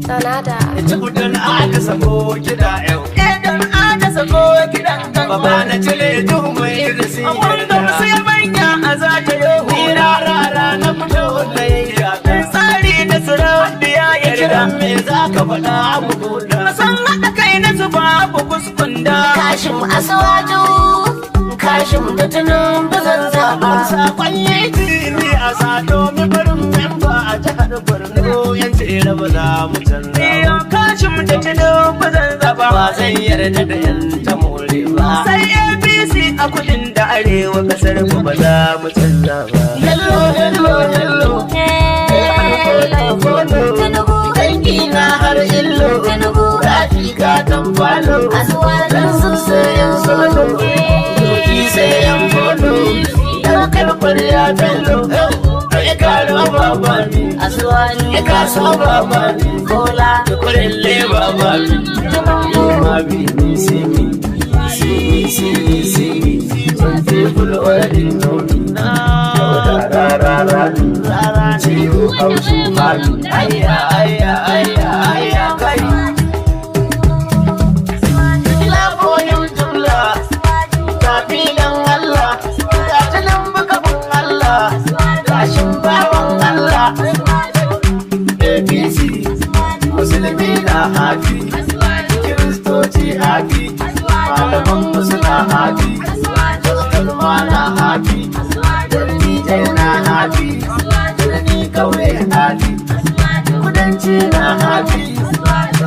Sanada. Don aka sako kiɗa yau. Don aka sako kiɗan gaba. Ba na cire duhu mai irisi. Wanda sai manya a zata yau. Ni rara na fito na yi yaƙa. Tsari na sarauniya ya kira me za ka faɗa mu buɗa. San haɗa kai na su babu kuskunda. Kashim Asuwaju, Kashim da tunan bazan zaɓa. Sakon yi ni a sa domin barin memba a jihar Borno. Yan tsere ba za mu canza. Kashim da tunan bazan zaɓa. Ba zan yarda da yan ta more ba. Sai APC a kudin da arewa kasar mu ba za mu canza ba. Yallo yallo yallo. Tinubu Dangi na har illo. Tinubu Rafi ka tamfalo. Asuwaju sun sayan solo. Yoki sayan bolo. Daukar kwarya bello. Ya karo babani. Asuwaju Ya kaso babani. Bola Kurelle babani. Mabi ni simi. Simi. Some people already know me. Rara. Ciwo haushi mami. Aya kai. Laboyin jumla. Kafilan Allah. Gatanan bukabun Allah. Gashin bawan Allah. APC. Musulmi na hafi. Kiristoci hafi. Malaman suna hafi. Musulma na hafi. Dattijai na hafi. Birni kauye hafi. Kudanci na hafi.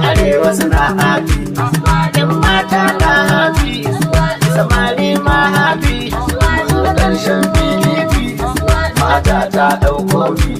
Arewa suna hafi. Yan mata na hafi. Samari ma hafi. Ƙarshen PDP. Mata ta ɗauko bi.